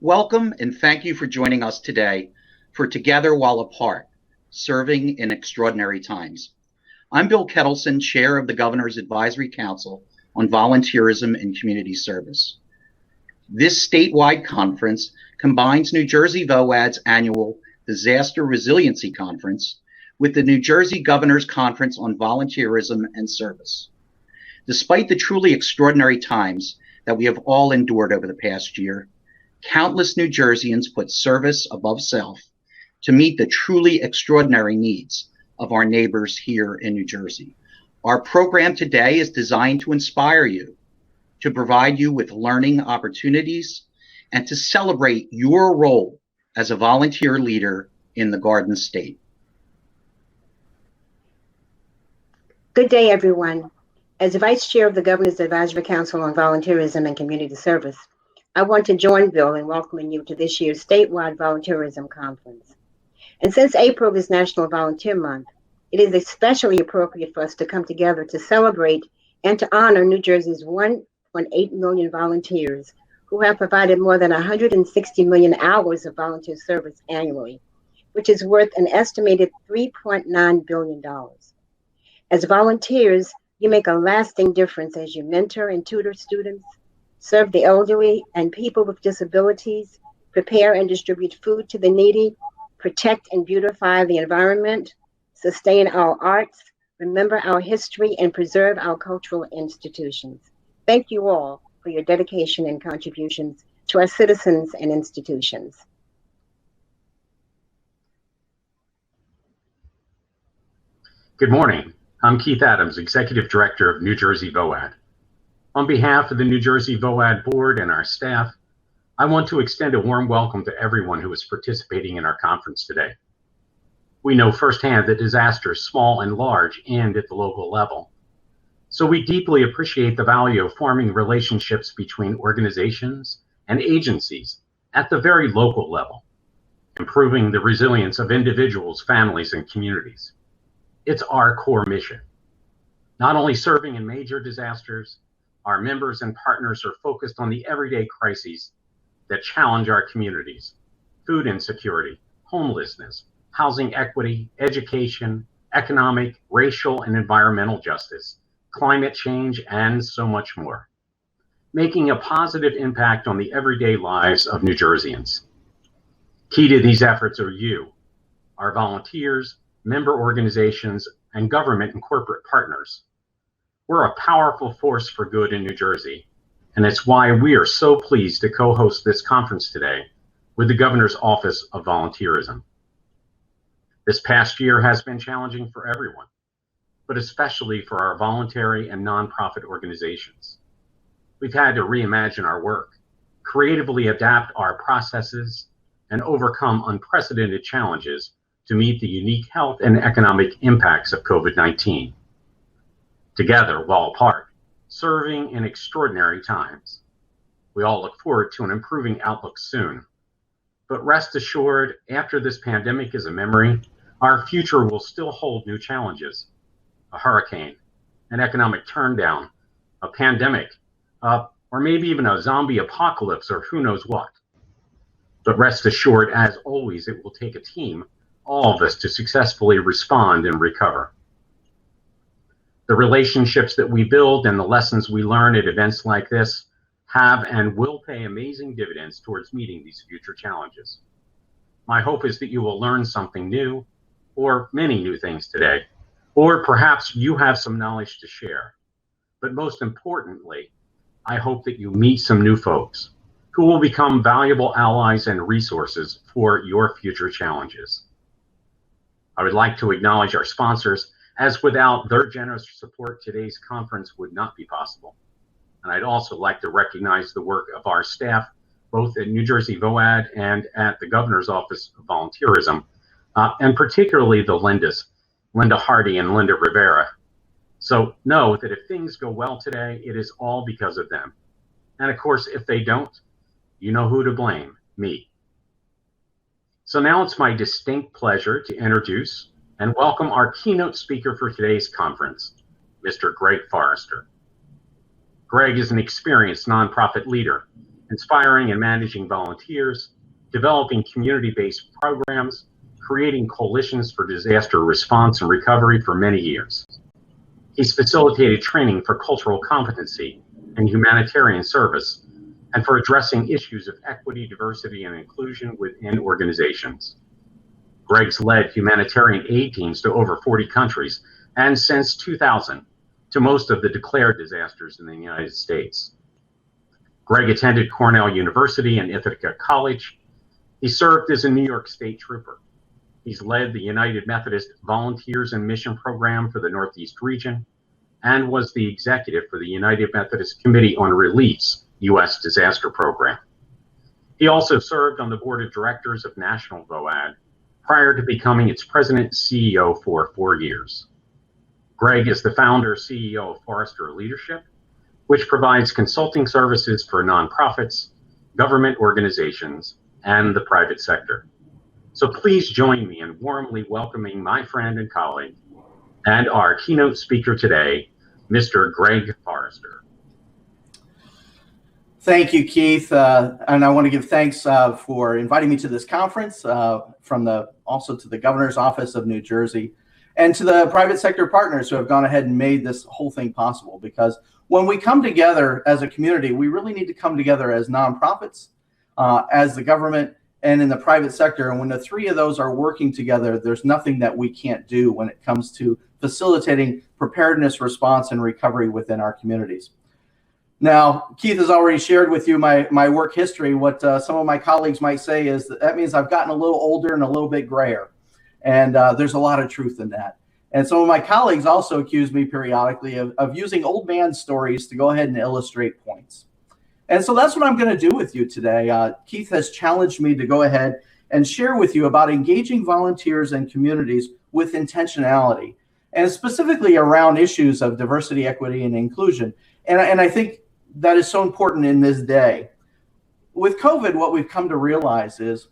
Welcome and thank you for joining us today for Together While Apart, Serving in Extraordinary Times. I'm Bill Kettleson, Chair of the Governor's Advisory Council on Volunteerism and Community Service. This statewide conference combines NJVOAD's annual Disaster Resiliency Conference with the New Jersey Governor's Conference on Volunteerism and Service. Despite the truly extraordinary times that we have all endured over the past year, countless New Jerseyans put service above self to meet the truly extraordinary needs of our neighbors here in New Jersey. Our program today is designed to inspire you, to provide you with learning opportunities, and to celebrate your role as a volunteer leader in the Garden State. Good day, everyone. As Vice Chair of the Governor's Advisory Council on Volunteerism and Community Service, I want to join Bill in welcoming you to this year's statewide Volunteerism Conference. And since April is National Volunteer Month, it is especially appropriate for us to come together to celebrate and to honor New Jersey's 1.8 million volunteers who have provided more than 160 million hours of volunteer service annually, which is worth an estimated $3.9 billion. As volunteers, you make a lasting difference as you mentor and tutor students, serve the elderly and people with disabilities, prepare and distribute food to the needy, protect and beautify the environment, sustain our arts, remember our history, and preserve our cultural institutions. Thank you all for your dedication and contributions to our citizens and institutions. Good morning. I'm Keith Adams, Executive Director of NJVOAD. On behalf of the NJVOAD Board and our staff, I want to extend a warm welcome to everyone who is participating in our conference today. We know firsthand that disasters, small and large, end at the local level. So we deeply appreciate the value of forming relationships between organizations and agencies at the very local level, improving the resilience of individuals, families, and communities. It's our core mission. Not only serving in major disasters, our members and partners are focused on the everyday crises that challenge our communities: food insecurity, homelessness, housing equity, education, economic, racial, and environmental justice, climate change, and so much more, making a positive impact on the everyday lives of New Jerseyans. Key to these efforts are you, our volunteers, member organizations, and government and corporate partners. We're a powerful force for good in New Jersey, and it's why we are so pleased to co-host this conference today with the Governor's Office of Volunteerism. This past year has been challenging for everyone, but especially for our voluntary and nonprofit organizations. We've had to reimagine our work, creatively adapt our processes, and overcome unprecedented challenges to meet the unique health and economic impacts of COVID-19. Together while apart, serving in extraordinary times. We all look forward to an improving outlook soon. But rest assured, after this pandemic is a memory, our future will still hold new challenges. A hurricane, an economic turndown, a pandemic, or maybe even a zombie apocalypse, or who knows what. But rest assured, as always, it will take a team, all of us, to successfully respond and recover. The relationships that we build and the lessons we learn at events like this have and will pay amazing dividends towards meeting these future challenges. My hope is that you will learn something new, or many new things today, or perhaps you have some knowledge to share. But most importantly, I hope that you meet some new folks who will become valuable allies and resources for your future challenges. I would like to acknowledge our sponsors, as without their generous support, today's conference would not be possible. And I'd also like to recognize the work of our staff, both at NJVOAD and at the Governor's Office of Volunteerism, and particularly the Lindas, Linda Hardy and Linda Rivera. So know that if things go well today, it is all because of them. And of course, if they don't, you know who to blame, me. So now it's my distinct pleasure to introduce and welcome our keynote speaker for today's conference, Mr. Greg Forrester. Greg is an experienced nonprofit leader inspiring and managing volunteers, developing community-based programs, creating coalitions for disaster response and recovery for many years. He's facilitated training for cultural competency and humanitarian service, and for addressing issues of equity, diversity, and inclusion within organizations. Greg's led humanitarian aid teams to over 40 countries, and since 2000, to most of the declared disasters in the United States. Greg attended Cornell University and Ithaca College. He served as a New York State Trooper. He's led the United Methodist Volunteerism Mission Program for the Northeast region, and was the executive for the United Methodist Committee on Relief's U.S. Disaster Program. He also served on the board of directors of National VOAD prior to becoming its president and CEO for 4 years. Greg is the founder and CEO of Forrester Leadership, which provides consulting services for nonprofits, government organizations, and the private sector. So please join me in warmly welcoming my friend and colleague and our keynote speaker today, Mr. Greg Forrester. Thank you, Keith. And I want to give thanks for inviting me to this conference, also to the Governor's Office of New Jersey, and to the private sector partners who have gone ahead and made this whole thing possible. Because when we come together as a community, we really need to come together as nonprofits, as the government, and in the private sector. And when the three of those are working together, there's nothing that we can't do when it comes to facilitating preparedness, response, and recovery within our communities. Now, Keith has already shared with you my work history. What some of my colleagues might say is that means I've gotten a little older and a little bit grayer. And there's a lot of truth in that. And some of my colleagues also accuse me periodically of using old man stories to go ahead and illustrate points. And so that's what I'm going to do with you today. Keith has challenged me to go ahead and share with you about engaging volunteers and communities with intentionality, and specifically around issues of diversity, equity, and inclusion. And I think that is so important in this day. With COVID, what we've come to realize is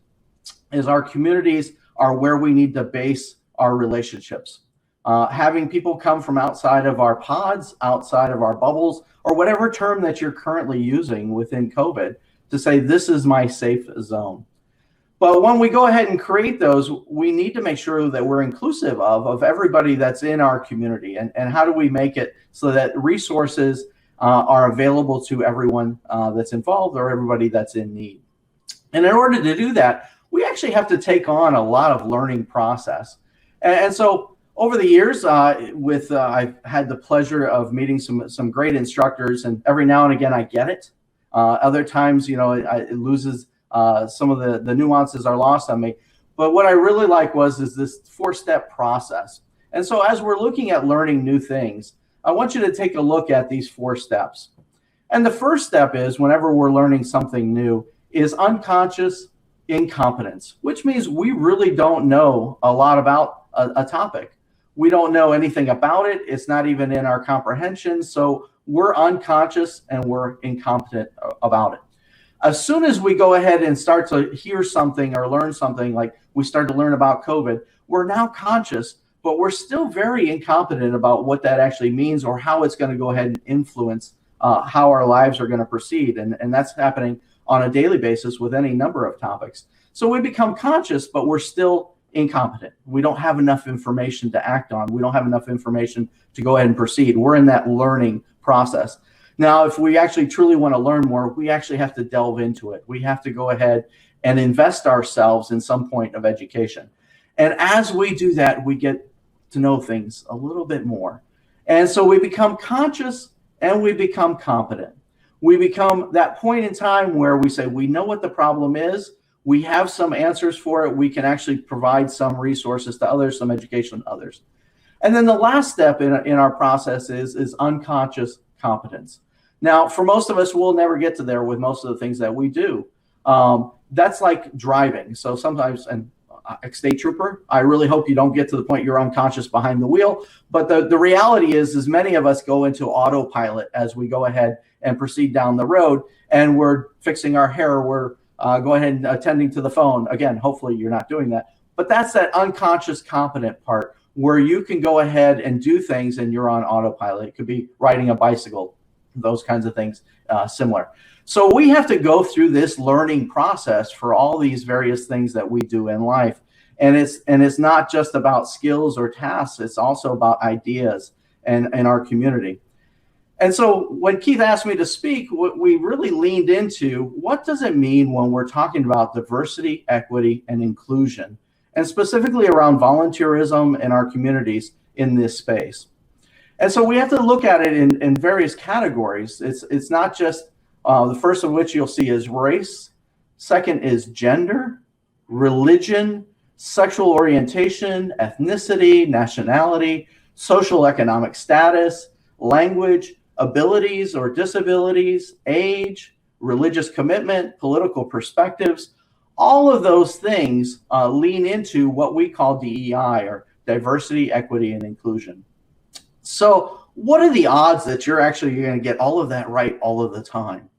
our communities are where we need to base our relationships. Having people come from outside of our pods, outside of our bubbles, or whatever term that you're currently using within COVID to say, this is my safe zone. But when we go ahead and create those, we need to make sure that we're inclusive of everybody that's in our community. And how do we make it so that resources are available to everyone that's involved or everybody that's in need. And in order to do that, we actually have to take on a lot of learning process. And so over the years, I've had the pleasure of meeting some great instructors, and every now and again I get it. Other times, it loses, some of the nuances are lost on me. But what I really like is this 4-step process. And so as we're looking at learning new things, I want you to take a look at these 4 steps. And the first step is, whenever we're learning something new, is unconscious incompetence, which means we really don't know a lot about a topic. We don't know anything about it. It's not even in our comprehension. So we're unconscious and we're incompetent about it. As soon as we go ahead and start to hear something or learn something, like we start to learn about COVID, we're now conscious, but we're still very incompetent about what that actually means or how it's going to go ahead and influence how our lives are going to proceed. And that's happening on a daily basis with any number of topics. So we become conscious, but we're still incompetent. We don't have enough information to act on. We don't have enough information to go ahead and proceed. We're in that learning process. Now, if we actually truly want to learn more, we actually have to delve into it. We have to go ahead and invest ourselves in some point of education. And as we do that, we get to know things a little bit more. And so we become conscious and we become competent. We become that point in time where we say, we know what the problem is. We have some answers for it. We can actually provide some resources to others, some education to others. And then the last step in our process is unconscious competence. Now, for most of us, we'll never get to there with most of the things that we do. That's like driving. So sometimes, and state trooper, I really hope you don't get to the point you're unconscious behind the wheel. But the reality is many of us go into autopilot as we go ahead and proceed down the road, and we're fixing our hair, we're go ahead and attending to the phone. Again, hopefully you're not doing that. But that's that unconscious competent part where you can go ahead and do things and you're on autopilot. It could be riding a bicycle, those kinds of things similar. So we have to go through this learning process for all these various things that we do in life. And it's not just about skills or tasks, it's also about ideas and our community. And so when Keith asked me to speak, we really leaned into what does it mean when we're talking about diversity, equity, and inclusion, and specifically around volunteerism in our communities in this space. And so we have to look at it in various categories. It's not just the first of which you'll see is race. Second is gender, religion, sexual orientation, ethnicity, nationality, social economic status, language, abilities or disabilities, age, religious commitment, political perspectives. All of those things lean into what we call DEI, or diversity, equity, and inclusion. So what are the odds that you're actually going to get all of that right all of the time?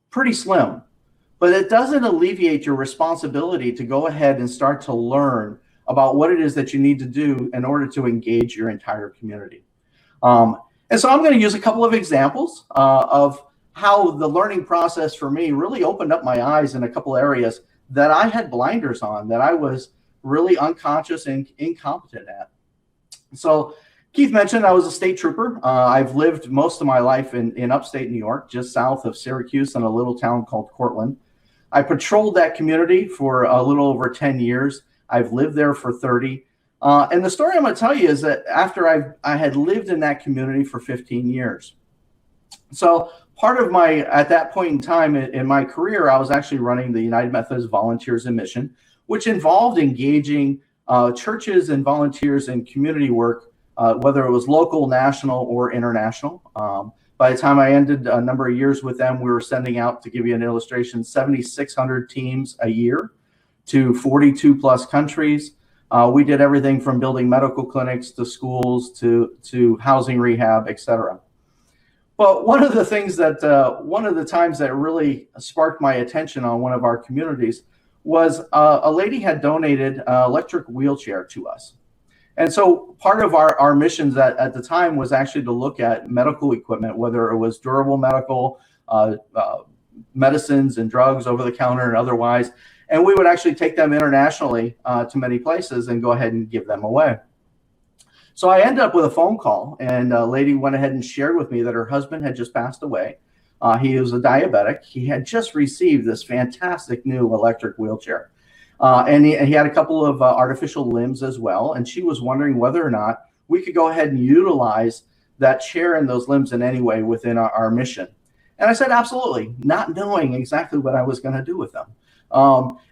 Pretty slim, but it doesn't alleviate your responsibility to go ahead and start to learn about what it is that you need to do in order to engage your entire community. And so I'm going to use a couple of examples of how the learning process for me really opened up my eyes in a couple areas that I had blinders on, that I was really unconscious and incompetent at. So Keith mentioned I was a state trooper. I've lived most of my life in upstate New York, just south of Syracuse in a little town called Cortland. I patrolled that community for a little over 10 years. I've lived there for 30. And the story I'm going to tell you is that after I had lived in that community for 15 years. So part of at that point in time in my career, I was actually running the United Methodist Volunteerism Mission, which involved engaging churches and volunteers in community work, whether it was local, national, or international. By the time I ended a number of years with them, we were sending out, to give you an illustration, 7,600 teams a year to 42 plus countries. We did everything from building medical clinics to schools to housing rehab, et cetera. But one of the things that, one of the times that really sparked my attention on one of our communities was a lady had donated an electric wheelchair to us. And so part of our missions at the time was actually to look at medical equipment, whether it was durable medical, medicines and drugs over the counter and otherwise. And we would actually take them internationally to many places and go ahead and give them away. So I ended up with a phone call, and a lady went ahead and shared with me that her husband had just passed away. He was a diabetic. He had just received this fantastic new electric wheelchair. And he had a couple of artificial limbs as well. And she was wondering whether or not we could go ahead and utilize that chair and those limbs in any way within our mission. And I said, absolutely, not knowing exactly what I was going to do with them.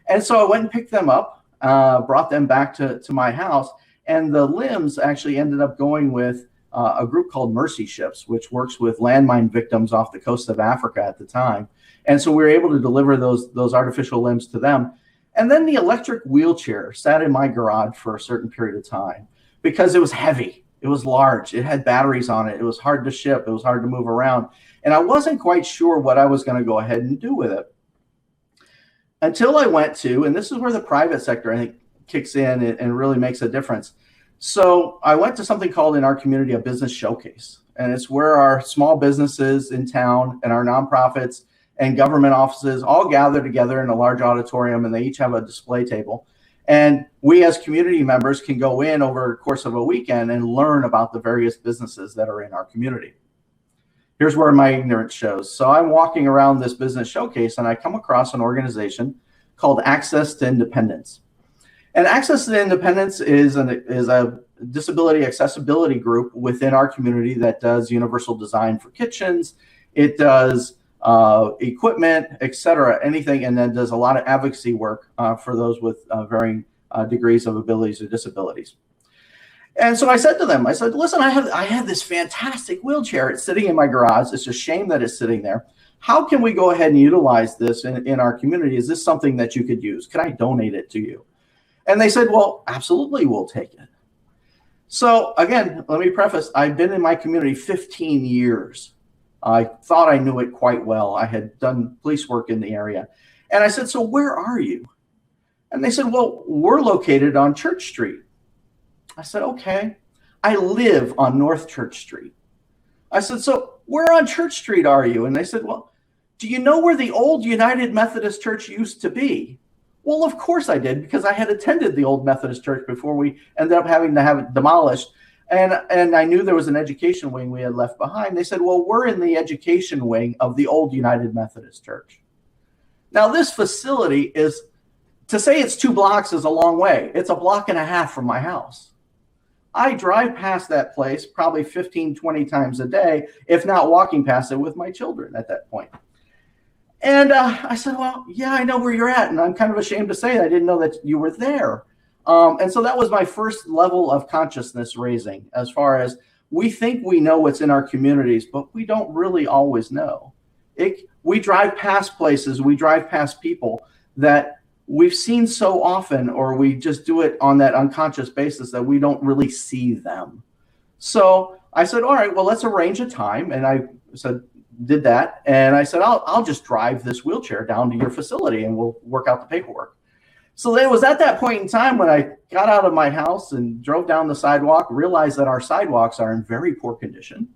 And so I went and picked them up, brought them back to my house. And the limbs actually ended up going with a group called Mercy Ships, which works with landmine victims off the coast of Africa at the time. And so we were able to deliver those artificial limbs to them. And then the electric wheelchair sat in my garage for a certain period of time because it was heavy. It was large. It had batteries on it. It was hard to ship. It was hard to move around. And I wasn't quite sure what I was going to go ahead and do with it. Until I went to, and this is where the private sector, I think, kicks in and really makes a difference. So I went to something called in our community a business showcase. And it's where our small businesses in town and our nonprofits and government offices all gather together in a large auditorium, and they each have a display table. And we as community members can go in over the course of a weekend and learn about the various businesses that are in our community. Here's where my ignorance shows. So I'm walking around this business showcase, and I come across an organization called Access to Independence. And Access to Independence is a disability accessibility group within our community that does universal design for kitchens. It does equipment, et cetera, anything, and then does a lot of advocacy work for those with varying degrees of abilities or disabilities. And so I said to them, I said, listen, I have this fantastic wheelchair. It's sitting in my garage. It's a shame that it's sitting there. How can we go ahead and utilize this in our community? Is this something that you could use? Can I donate it to you? And they said, well, absolutely, we'll take it. So again, let me preface, I've been in my community 15 years. I thought I knew it quite well. I had done police work in the area. And I said, so where are you? And they said, well, we're located on Church Street. I said, okay. I live on North Church Street. I said, so where on Church Street are you? And they said, well, do you know where the old United Methodist Church used to be? Well, of course I did, because I had attended the old Methodist Church before we ended up having to have it demolished. And I knew there was an education wing we had left behind. They said, well, we're in the education wing of the old United Methodist Church. Now, this facility is, to say it's 2 blocks is a long way. It's a block and a half from my house. I drive past that place probably 15, 20 times a day, if not walking past it with my children at that point. And I said, well, yeah, I know where you're at. And I'm kind of ashamed to say I didn't know that you were there. And so that was my first level of consciousness raising, as far as we think we know what's in our communities, but we don't really always know. We drive past places, we drive past people that we've seen so often, or we just do it on that unconscious basis that we don't really see them. So I said, all right, well, let's arrange a time. And I did that. And I said, I'll just drive this wheelchair down to your facility and we'll work out the paperwork. So it was at that point in time when I got out of my house and drove down the sidewalk, realized that our sidewalks are in very poor condition.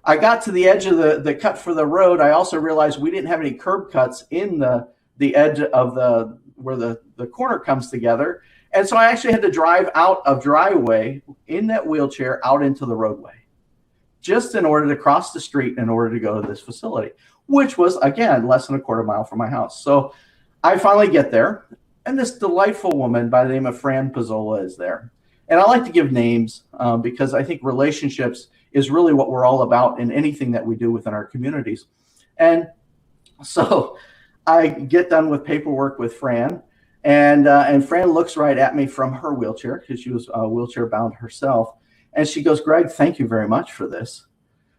I got to the edge of the cut for the road. I also realized we didn't have any curb cuts in the edge of where the corner comes together. And so I actually had to drive out of driveway in that wheelchair out into the roadway, just in order to cross the street in order to go to this facility, which was, again, less than a quarter mile from my house. So I finally get there, and this delightful woman by the name of Fran Pizzola is there. And I like to give names because I think relationships is really what we're all about in anything that we do within our communities. And so I get done with paperwork with Fran, and Fran looks right at me from her wheelchair, because she was wheelchair bound herself. And she goes, Greg, thank you very much for this.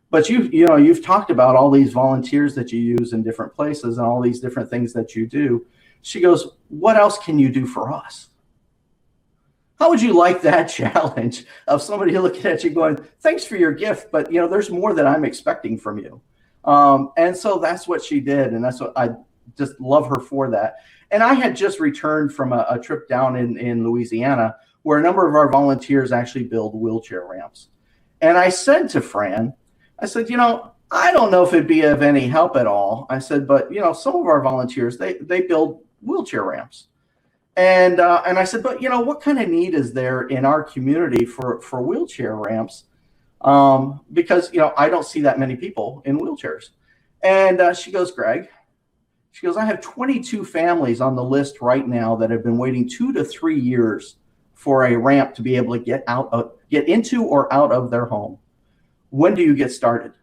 But you've talked about all these volunteers that you use in different places and all these different things that you do. She goes, what else can you do for us? How would you like that challenge of somebody looking at you going, thanks for your gift, but there's more that I'm expecting from you. And so that's what she did. And that's what I just love her for that. And I had just returned from a trip down in Louisiana, where a number of our volunteers actually build wheelchair ramps. And I said to Fran, I said, I don't know if it'd be of any help at all. I said, but some of our volunteers, they build wheelchair ramps. And I said, but what kind of need is there in our community for wheelchair ramps? Because I don't see that many people in wheelchairs. And she goes, Greg, she goes, I have 22 families on the list right now that have been waiting 2 to 3 years for a ramp to be able to get into or out of their home. When do you get started?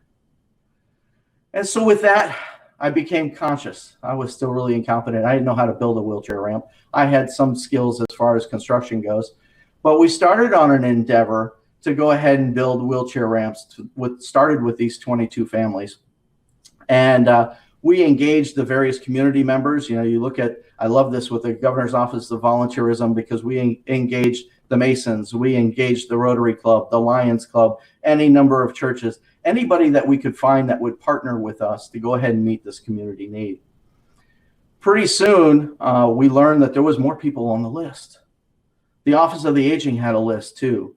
And so with that, I became conscious. I was still really incompetent. I didn't know how to build a wheelchair ramp. I had some skills as far as construction goes, but we started on an endeavor to go ahead and build wheelchair ramps. Started with these 22 families. And we engaged the various community members. You look at, I love this with the Governor's Office of Volunteerism, because we engaged the Masons, we engaged the Rotary Club, the Lions Club, any number of churches, anybody that we could find that would partner with us to go ahead and meet this community need. Pretty soon, we learned that there was more people on the list. The Office of the Aging had a list too.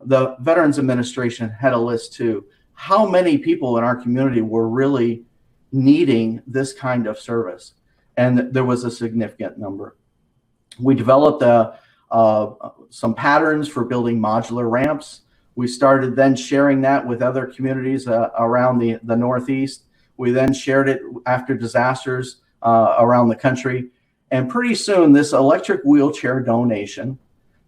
The Veterans Administration had a list too. How many people in our community were really needing this kind of service? And there was a significant number. We developed some patterns for building modular ramps. We started then sharing that with other communities around the Northeast. We then shared it after disasters around the country. And pretty soon, this electric wheelchair donation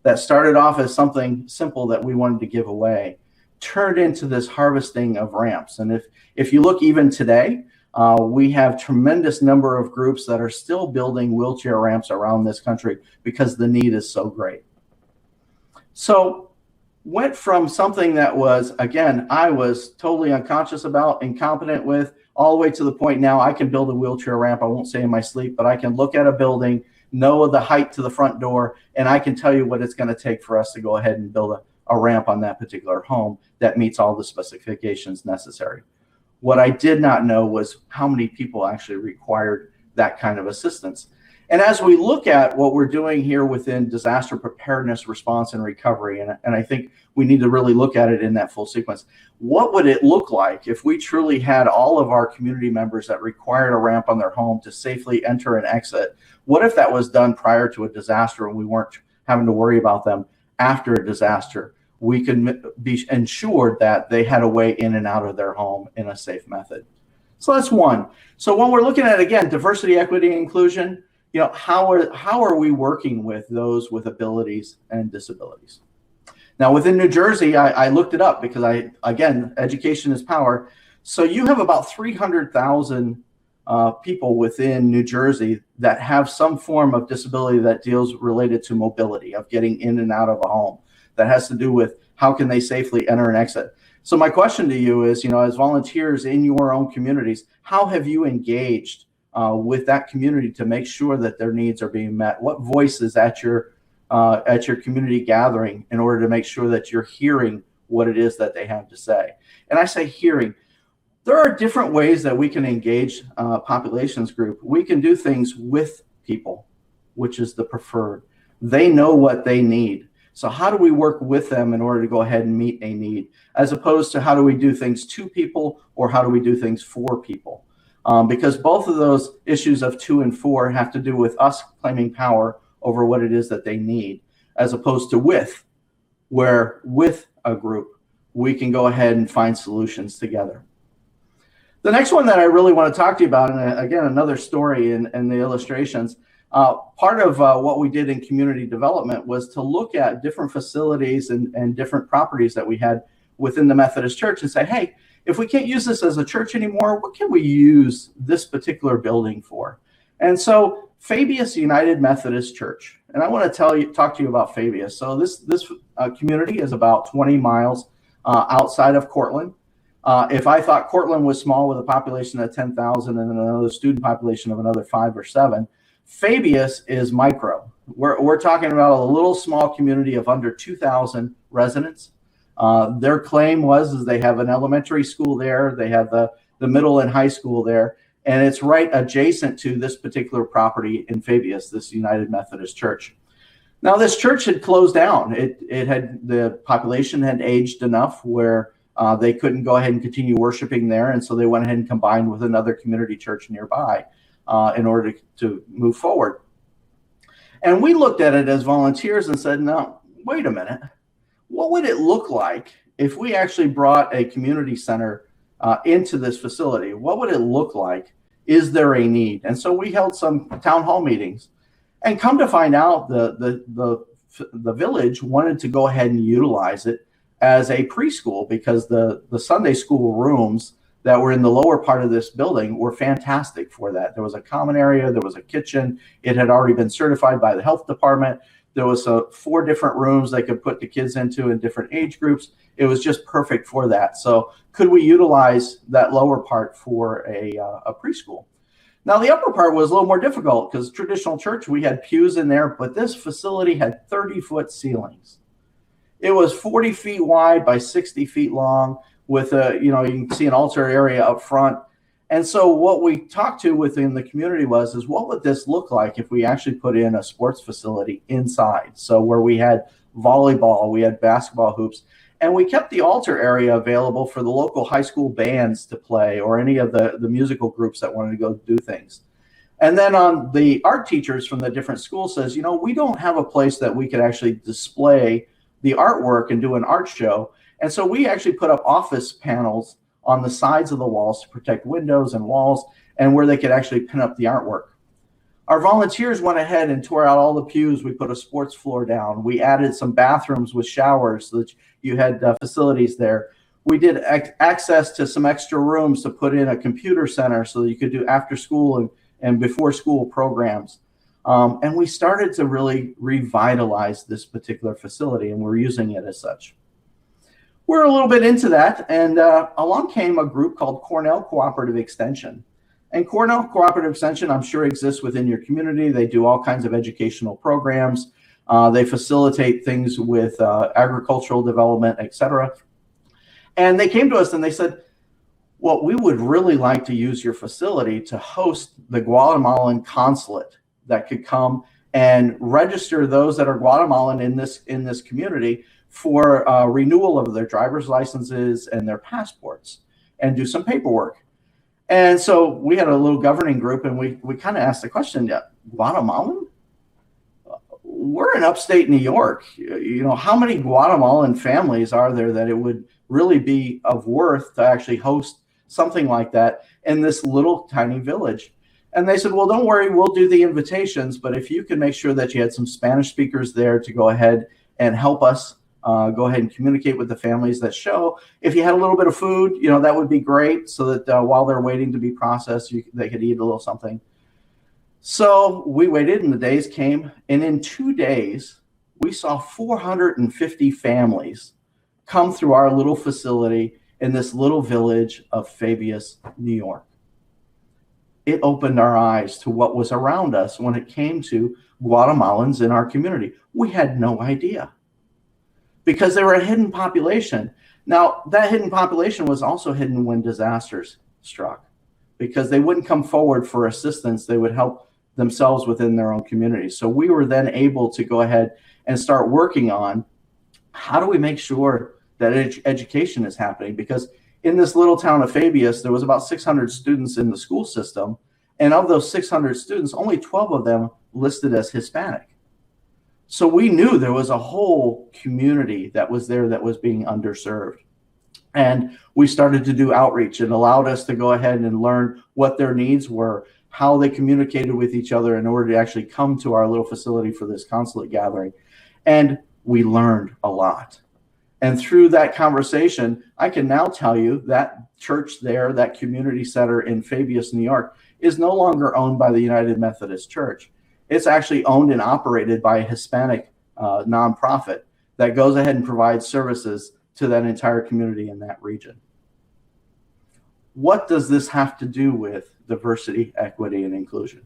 that started off as something simple that we wanted to give away turned into this harvesting of ramps. And if you look even today, we have tremendous number of groups that are still building wheelchair ramps around this country because the need is so great. So went from something that was, again, I was totally unconscious about, incompetent with, all the way to the point now I can build a wheelchair ramp. I won't say in my sleep, but I can look at a building, know the height to the front door, and I can tell you what it's going to take for us to go ahead and build a ramp on that particular home that meets all the specifications necessary. What I did not know was how many people actually required that kind of assistance. And as we look at what we're doing here within disaster preparedness, response, and recovery, and I think we need to really look at it in that full sequence, what would it look like if we truly had all of our community members that required a ramp on their home to safely enter and exit? What if that was done prior to a disaster and we weren't having to worry about them after a disaster? We could be ensured that they had a way in and out of their home in a safe method. So that's one. So when we're looking at, again, diversity, equity, and inclusion, how are we working with those with abilities and disabilities? Now, within New Jersey, I looked it up because again, education is power. So you have about 300,000 people within New Jersey that have some form of disability that deals related to mobility, of getting in and out of a home, that has to do with how can they safely enter and exit. So my question to you is, as volunteers in your own communities, how have you engaged with that community to make sure that their needs are being met? What voices at your community gathering in order to make sure that you're hearing what it is that they have to say? And I say hearing. There are different ways that we can engage populations group. We can do things with people, which is the preferred. They know what they need. So how do we work with them in order to go ahead and meet a need, as opposed to how do we do things to people or how do we do things for people? Because both of those issues of 2 and 4 have to do with us claiming power over what it is that they need, as opposed to where with a group, we can go ahead and find solutions together. The next one that I really want to talk to you about, and again, another story in the illustrations, part of what we did in community development was to look at different facilities and different properties that we had within the Methodist Church and say, hey, if we can't use this as a church anymore, what can we use this particular building for? And so Fabius United Methodist Church, and I want to talk to you about Fabius. So this community is about 20 miles outside of Cortland. If I thought Cortland was small with a population of 10,000 and another student population of another 5 or 7, Fabius is micro. We're talking about a little small community of under 2,000 residents. Their claim is they have an elementary school there, they have the middle and high school there, and it's right adjacent to this particular property in Fabius, this United Methodist Church. Now, this church had closed down. The population had aged enough where they couldn't go ahead and continue worshiping there, and so they went ahead and combined with another community church nearby in order to move forward. And we looked at it as volunteers and said, no, wait a minute. What would it look like if we actually brought a community center into this facility? What would it look like? Is there a need? And so we held some town hall meetings, and come to find out the village wanted to go ahead and utilize it as a preschool, because the Sunday school rooms that were in the lower part of this building were fantastic for that. There was a common area, there was a kitchen. It had already been certified by the health department. There was 4 different rooms they could put the kids into in different age groups. It was just perfect for that. So could we utilize that lower part for a preschool? Now, the upper part was a little more difficult because traditional church, we had pews in there, but this facility had 30-foot ceilings. It was 40 feet wide by 60 feet long with you can see an altar area up front. And so what we talked to within the community is what would this look like if we actually put in a sports facility inside? So where we had volleyball, we had basketball hoops, and we kept the altar area available for the local high school bands to play, or any of the musical groups that wanted to go do things. And then on the art teachers from the different schools says, we don't have a place that we could actually display the artwork and do an art show. And so we actually put up office panels on the sides of the walls to protect windows and walls, and where they could actually pin up the artwork. Our volunteers went ahead and tore out all the pews. We put a sports floor down. We added some bathrooms with showers so that you had facilities there. We did access to some extra rooms to put in a computer center so that you could do after school and before school programs. And we started to really revitalize this particular facility, and we're using it as such. We're a little bit into that, and along came a group called Cornell Cooperative Extension. And Cornell Cooperative Extension, I'm sure, exists within your community. They do all kinds of educational programs. They facilitate things with agricultural development, etc. And they came to us and they said, well, we would really like to use your facility to host the Guatemalan consulate that could come and register those that are Guatemalan in this community for renewal of their driver's licenses and their passports and do some paperwork. And so we had a little governing group, and we kind of asked the question, yeah, Guatemalan? We're in upstate New York. You know, how many Guatemalan families are there that it would really be of worth to actually host something like that in this little tiny village? And they said, well, don't worry, we'll do the invitations, but if you can make sure that you had some Spanish speakers there to go ahead and help us go ahead and communicate with the families that show. If you had a little bit of food, you know, that would be great, so that while they're waiting to be processed, they could eat a little something. So we waited, and the days came, and in 2 days, we saw 450 families come through our little facility in this little village of Fabius, New York. It opened our eyes to what was around us when it came to Guatemalans in our community. We had no idea, because they were a hidden population. Now, that hidden population was also hidden when disasters struck, because they wouldn't come forward for assistance. They would help themselves within their own communities. So we were then able to go ahead and start working on how do we make sure that education is happening, because in this little town of Fabius, there was about 600 students in the school system. And of those 600 students, only 12 of them listed as Hispanic. So we knew there was a whole community that was there that was being underserved. And we started to do outreach. It allowed us to go ahead and learn what their needs were, how they communicated with each other in order to actually come to our little facility for this consulate gathering. And we learned a lot. And through that conversation, I can now tell you that church there, that community center in Fabius, New York, is no longer owned by the United Methodist Church. It's actually owned and operated by a Hispanic nonprofit that goes ahead and provides services to that entire community in that region. What does this have to do with diversity, equity, and inclusion?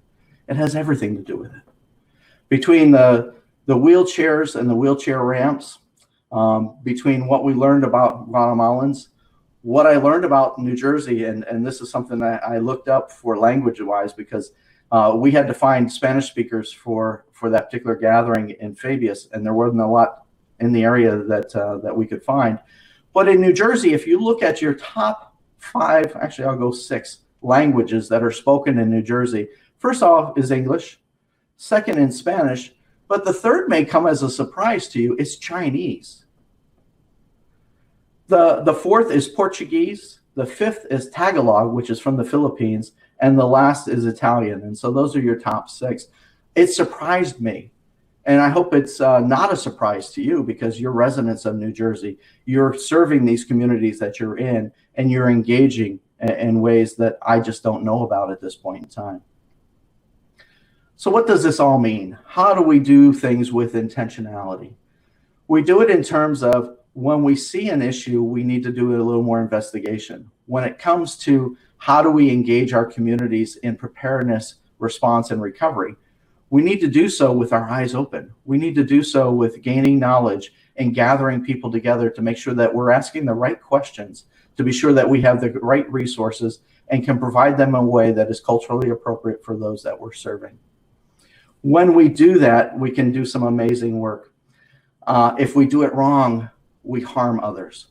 It has everything to do with it. Between the wheelchairs and the wheelchair ramps, between what we learned about Guatemalans, what I learned about New Jersey, and this is something that I looked up for language-wise, because we had to find Spanish speakers for that particular gathering in Fabius, and there wasn't a lot in the area that we could find. But in New Jersey, if you look at your top 5, actually I'll go 6 languages that are spoken in New Jersey, first off is English, second in Spanish, but the third may come as a surprise to you, it's Chinese. The fourth is Portuguese, the fifth is Tagalog, which is from the Philippines, and the last is Italian. And so those are your top 6. It surprised me. And I hope it's not a surprise to you, because you're residents of New Jersey. You're serving these communities that you're in, and you're engaging in ways that I just don't know about at this point in time. So what does this all mean? How do we do things with intentionality? We do it in terms of when we see an issue, we need to do a little more investigation. When it comes to how do we engage our communities in preparedness, response, and recovery, we need to do so with our eyes open. We need to do so with gaining knowledge and gathering people together to make sure that we're asking the right questions, to be sure that we have the right resources and can provide them in a way that is culturally appropriate for those that we're serving. When we do that, we can do some amazing work. If we do it wrong, we harm others.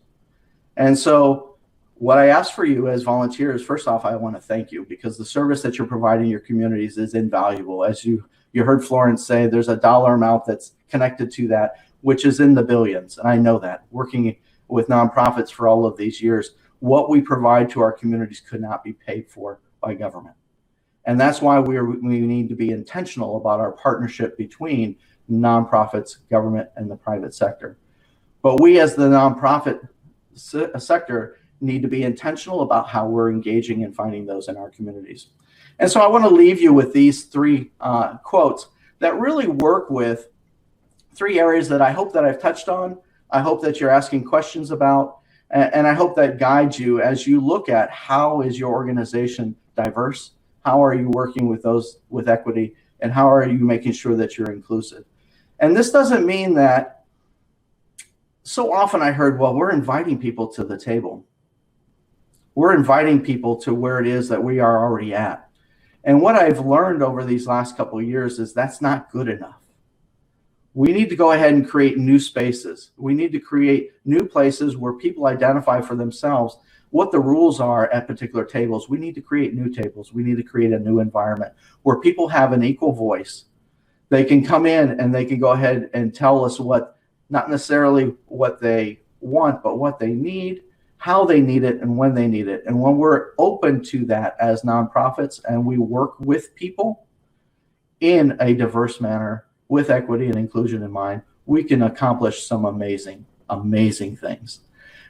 And so what I ask for you as volunteers, first off, I want to thank you, because the service that you're providing your communities is invaluable. As you heard Florence say, there's a dollar amount that's connected to that, which is in the billions. And I know that, working with nonprofits for all of these years, what we provide to our communities could not be paid for by government. And that's why we need to be intentional about our partnership between nonprofits, government, and the private sector. But we as the nonprofit sector need to be intentional about how we're engaging and finding those in our communities. And so I want to leave you with these 3 quotes that really work with 3 areas that I hope that I've touched on. I hope that you're asking questions about, and I hope that guides you as you look at how is your organization diverse, how are you working with those with equity, and how are you making sure that you're inclusive. And this doesn't mean that, so often I heard, well, we're inviting people to the table. We're inviting people to where it is that we are already at. And what I've learned over these last couple of years is that's not good enough. We need to go ahead and create new spaces. We need to create new places where people identify for themselves what the rules are at particular tables. We need to create new tables. We need to create a new environment where people have an equal voice. They can come in and they can go ahead and tell us what, not necessarily what they want, but what they need, how they need it, and when they need it. And when we're open to that as nonprofits and we work with people in a diverse manner with equity and inclusion in mind, we can accomplish some amazing, amazing things.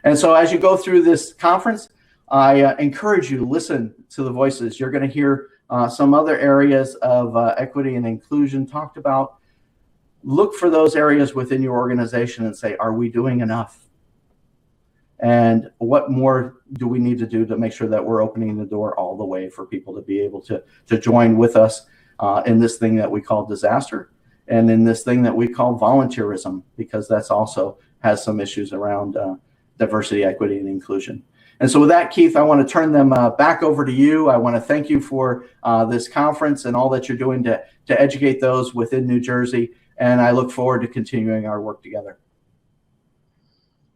And so as you go through this conference, I encourage you to listen to the voices. You're going to hear some other areas of equity and inclusion talked about. Look for those areas within your organization and say, are we doing enough? And what more do we need to do to make sure that we're opening the door all the way for people to be able to join with us in this thing that we call disaster and in this thing that we call volunteerism, because that's also has some issues around diversity, equity, and inclusion. And so with that, Keith, I want to turn them back over to you. I want to thank you for this conference and all that you're doing to educate those within New Jersey. And I look forward to continuing our work together.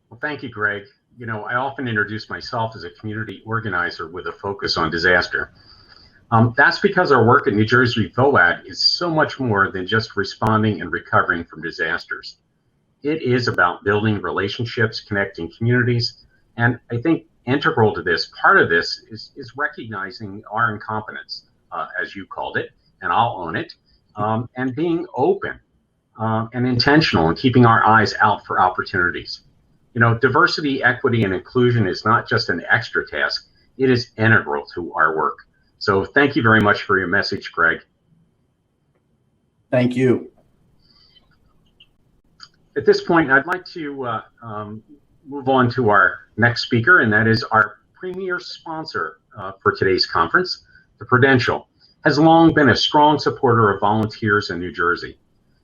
Well, thank you, Greg. You know, I often introduce myself as a community organizer with a focus on disaster. That's because our work at NJVOAD is so much more than just responding and recovering from disasters. It is about building relationships, connecting communities, and I think integral to this, part of this is recognizing our incompetence, as you called it, and I'll own it, and being open and intentional and keeping our eyes out for opportunities. You know, diversity, equity, and inclusion is not just an extra task, it is integral to our work. So thank you very much for your message, Greg. Thank you. At this point, I'd like to move on to our next speaker, and that is our premier sponsor for today's conference. The Prudential has long been a strong supporter of volunteers in New Jersey.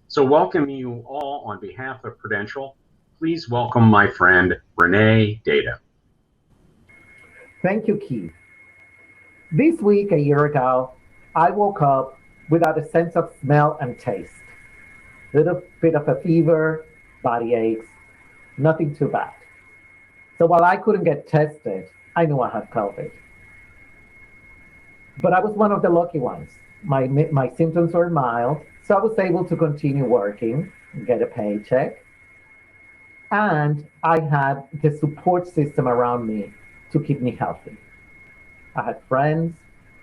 So welcome you all on behalf of Prudential. Please welcome my friend, René, Deida. Thank you, Keith. This week, a year ago, I woke up without a sense of smell and taste. A little bit of a fever, body aches, nothing too bad. So while I couldn't get tested, I knew I had COVID. But I was one of the lucky ones. My symptoms were mild, so I was able to continue working and get a paycheck. And I had the support system around me to keep me healthy. I had friends,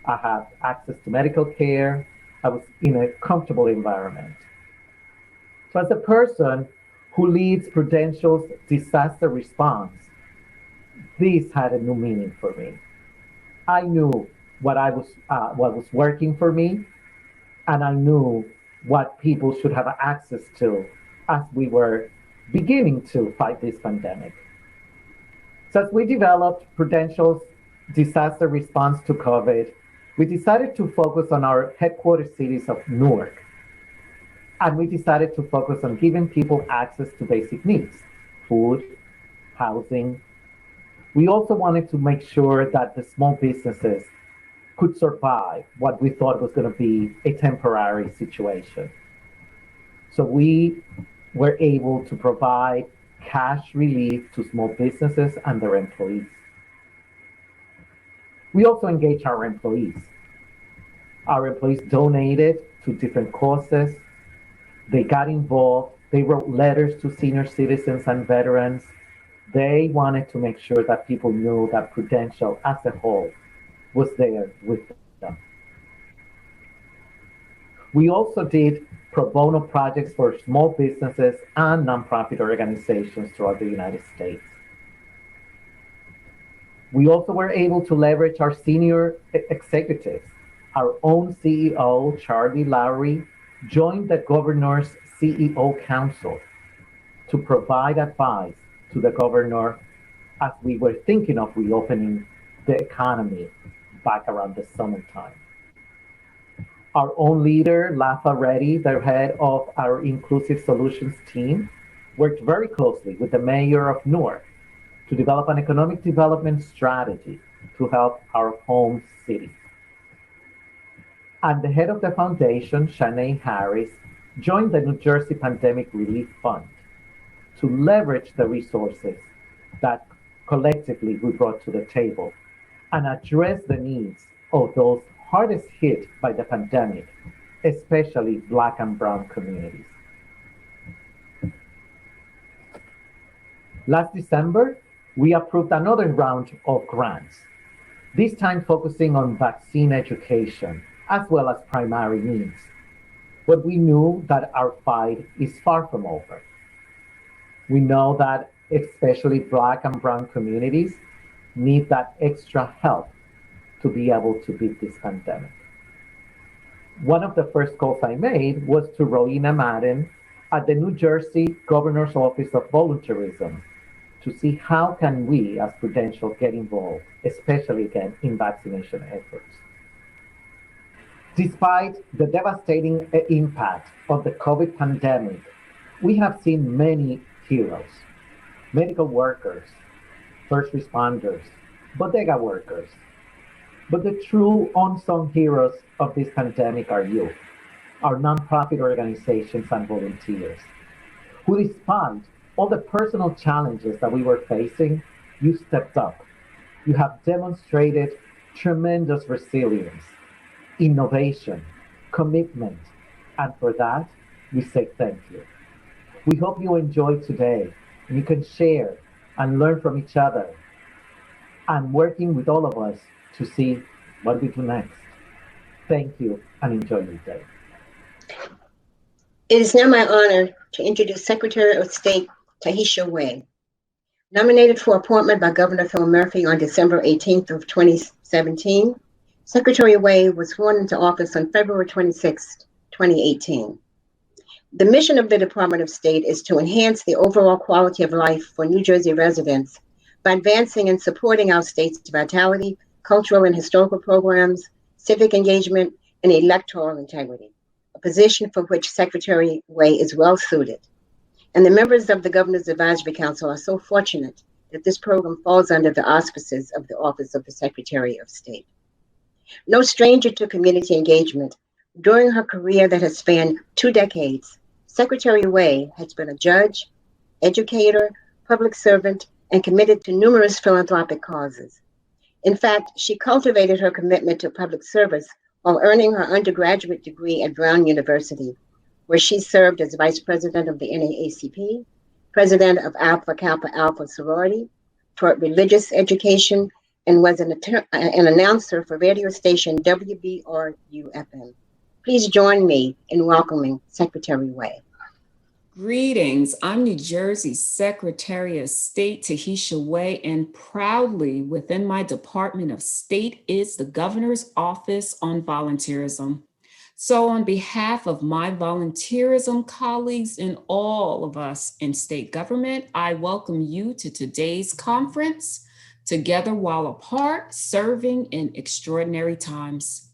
I had access to medical care, I was in a comfortable environment. So as a person who leads Prudential's disaster response, this had a new meaning for me. I knew what was working for me, and I knew what people should have access to as we were beginning to fight this pandemic. So as we developed Prudential's disaster response to COVID, we decided to focus on our headquarters cities of Newark. And we decided to focus on giving people access to basic needs, food, housing. We also wanted to make sure that the small businesses could survive what we thought was going to be a temporary situation. So we were able to provide cash relief to small businesses and their employees. We also engaged our employees. Our employees donated to different causes. They got involved. They wrote letters to senior citizens and veterans. They wanted to make sure that people knew that Prudential as a whole was there with them. We also did pro bono projects for small businesses and nonprofit organizations throughout the United States. We also were able to leverage our senior executives. Our own CEO, Charlie Lowry, joined the governor's CEO Council to provide advice to the governor as we were thinking of reopening the economy back around the summertime. Our own leader, Lafa Reddy, the head of our Inclusive Solutions team, worked very closely with the mayor of Newark to develop an economic development strategy to help our home city. And the head of the foundation, Shanae Harris, joined the New Jersey Pandemic Relief Fund to leverage the resources that collectively we brought to the table and address the needs of those hardest hit by the pandemic, especially Black and Brown communities. Last December, we approved another round of grants, this time focusing on vaccine education as well as primary needs. But we knew that our fight is far from over. We know that especially Black and Brown communities need that extra help to be able to beat this pandemic. One of the first calls I made was to Rowena Madden at the New Jersey Governor's Office of Volunteerism to see how can we as Prudential get involved, especially again in vaccination efforts. Despite the devastating impact of the COVID pandemic, we have seen many heroes, medical workers, first responders, bodega workers. But the true unsung heroes of this pandemic are you, our nonprofit organizations and volunteers, who despite all the personal challenges that we were facing, you stepped up. You have demonstrated tremendous resilience, innovation, commitment, and for that, we say thank you. We hope you enjoy today and you can share and learn from each other and working with all of us to see what we do next. Thank you and enjoy your day. It is now my honor to introduce Secretary of State Tahesha Way. Nominated for appointment by Governor Phil Murphy on December 18th of 2017, Secretary Way was sworn into office on February 26, 2018. The mission of the Department of State is to enhance the overall quality of life for New Jersey residents by advancing and supporting our state's vitality, cultural and historical programs, civic engagement, and electoral integrity, a position for which Secretary Way is well suited. And the members of the Governor's Advisory Council are so fortunate that this program falls under the auspices of the Office of the Secretary of State. No stranger to community engagement, during her career that has spanned 2 decades, Secretary Way has been a judge, educator, public servant, and committed to numerous philanthropic causes. In fact, she cultivated her commitment to public service while earning her undergraduate degree at Brown University, where she served as vice president of the NAACP, president of Alpha Kappa Alpha sorority, taught religious education, and was an announcer for radio station WBRU-FM. Please join me in welcoming Secretary Way. Greetings. I'm New Jersey's Secretary of State Tahesha Way, and proudly within my Department of State is the Governor's Office on Volunteerism. So on behalf of my volunteerism colleagues and all of us in state government, I welcome you to today's conference, Together While Apart, Serving in Extraordinary Times.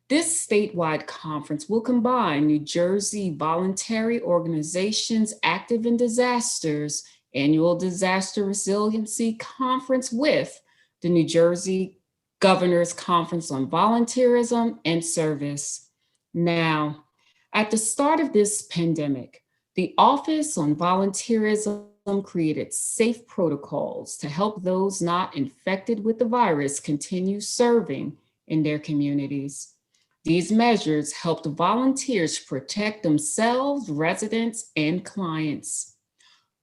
This statewide conference will combine New Jersey voluntary organizations active in disasters annual disaster resiliency conference with the New Jersey Governor's Conference on Volunteerism and Service. Now, at the start of this pandemic, the Office on Volunteerism created safe protocols to help those not infected with the virus continue serving in their communities. These measures helped volunteers protect themselves, residents, and clients.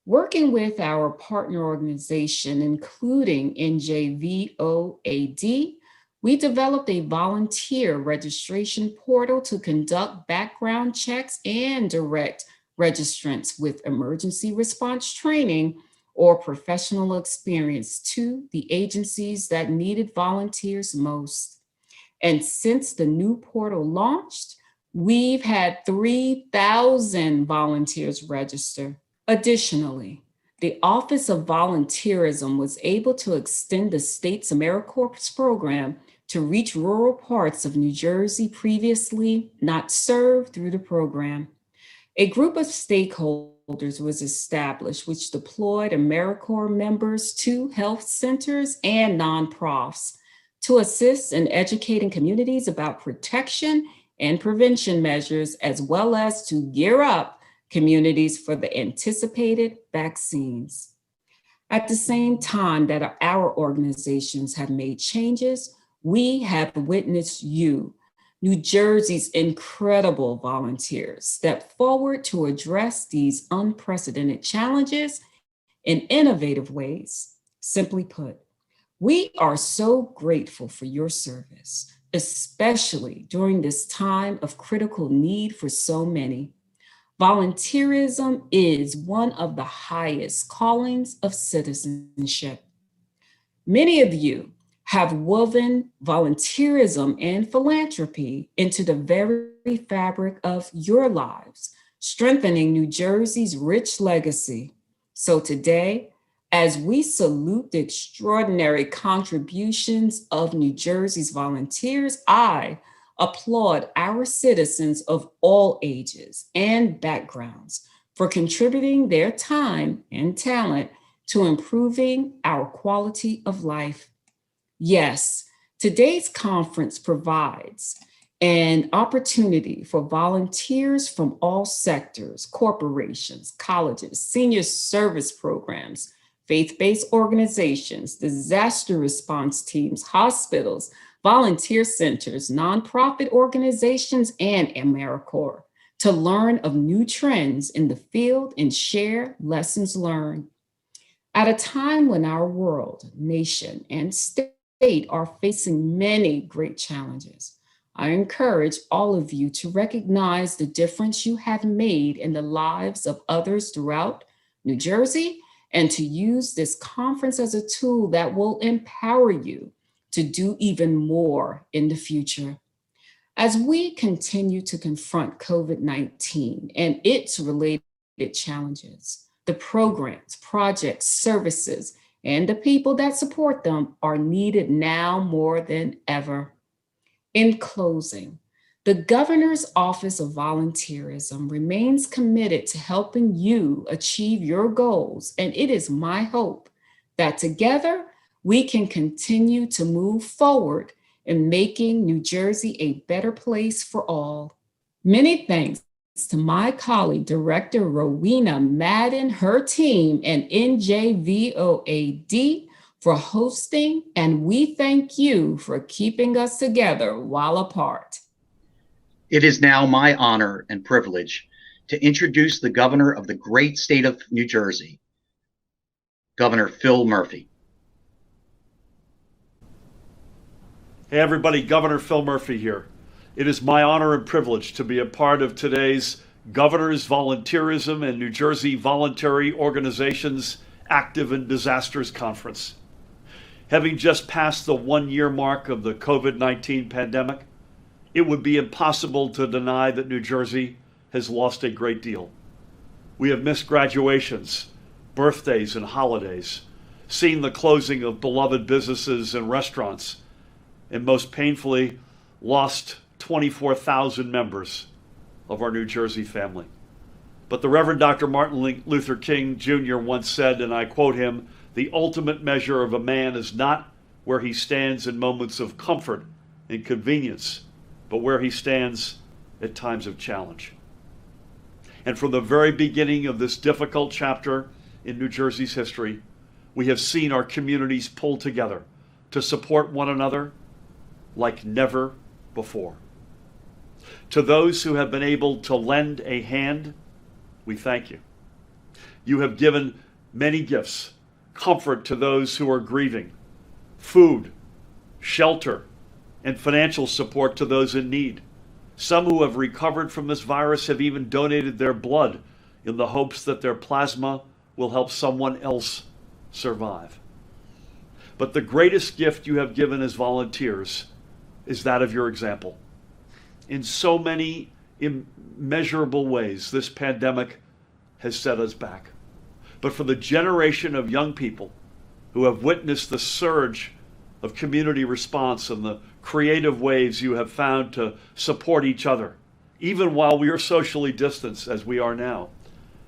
Working with our partner organization, including NJVOAD, we developed a volunteer registration portal to conduct background checks and direct registrants with emergency response training or professional experience to the agencies that needed volunteers most. And since the new portal launched, we've had 3,000 volunteers register. Additionally, the Office of Volunteerism was able to extend the state's AmeriCorps program to reach rural parts of New Jersey previously not served through the program. A group of stakeholders was established which deployed AmeriCorps members to health centers and nonprofits to assist in educating communities about protection and prevention measures, as well as to gear up communities for the anticipated vaccines. At the same time that our organizations have made changes, we have witnessed you, New Jersey's incredible volunteers, step forward to address these unprecedented challenges in innovative ways. Simply put, we are so grateful for your service, especially during this time of critical need for so many. Volunteerism is one of the highest callings of citizenship. Many of you have woven volunteerism and philanthropy into the very fabric of your lives, strengthening New Jersey's rich legacy. So today, as we salute the extraordinary contributions of New Jersey's volunteers, I applaud our citizens of all ages and backgrounds for contributing their time and talent to improving our quality of life. Yes, today's conference provides an opportunity for volunteers from all sectors, corporations, colleges, senior service programs, faith-based organizations, disaster response teams, hospitals, volunteer centers, nonprofit organizations, and AmeriCorps to learn of new trends in the field and share lessons learned. At a time when our world, nation, and state are facing many great challenges, I encourage all of you to recognize the difference you have made in the lives of others throughout New Jersey, and to use this conference as a tool that will empower you to do even more in the future. As we continue to confront COVID-19 and its related challenges, the programs, projects, services, and the people that support them are needed now more than ever. In closing, the Governor's Office of Volunteerism remains committed to helping you achieve your goals, and it is my hope that together we can continue to move forward in making New Jersey a better place for all. Many thanks to my colleague, Director Rowena Madden, her team, and NJVOAD for hosting, and we thank you for keeping us together while apart. It is now my honor and privilege to introduce the governor of the great state of New Jersey, Governor Phil Murphy. Hey everybody, Governor Phil Murphy here. It is my honor and privilege to be a part of today's Governor's Volunteerism and New Jersey Voluntary Organizations Active in Disasters Conference. Having just passed the 1-year mark of the COVID-19 pandemic, it would be impossible to deny that New Jersey has lost a great deal. We have missed graduations, birthdays, and holidays, seen the closing of beloved businesses and restaurants, and most painfully, lost 24,000 members of our New Jersey family. But the Reverend Dr. Martin Luther King Jr. once said, and I quote him, "The ultimate measure of a man is not where he stands in moments of comfort and convenience, but where he stands at times of challenge." And from the very beginning of this difficult chapter in New Jersey's history, we have seen our communities pull together to support one another like never before. To those who have been able to lend a hand, we thank you. You have given many gifts, comfort to those who are grieving, food, shelter, and financial support to those in need. Some who have recovered from this virus have even donated their blood in the hopes that their plasma will help someone else survive. But the greatest gift you have given as volunteers is that of your example. In so many immeasurable ways, this pandemic has set us back. But for the generation of young people who have witnessed the surge of community response and the creative ways you have found to support each other, even while we are socially distanced as we are now,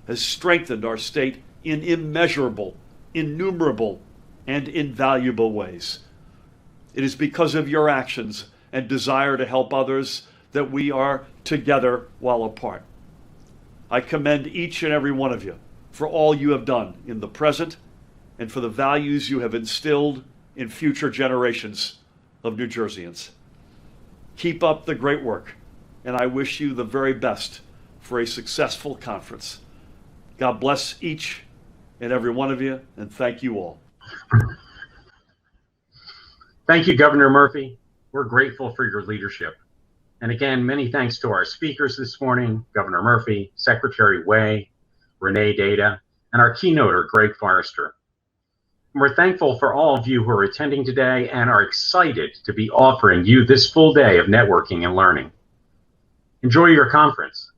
has strengthened our state in immeasurable, innumerable, and invaluable ways. It is because of your actions and desire to help others that we are together while apart. I commend each and every one of you for all you have done in the present and for the values you have instilled in future generations of New Jerseyans. Keep up the great work, and I wish you the very best for a successful conference. God bless each and every one of you, and thank you all. Thank you, Governor Murphy. We're grateful for your leadership. And again, many thanks to our speakers this morning, Governor Murphy, Secretary Way, René, Deida, and our keynoter, Greg Forrester. And we're thankful for all of you who are attending today and are excited to be offering you this full day of networking and learning. Enjoy your conference.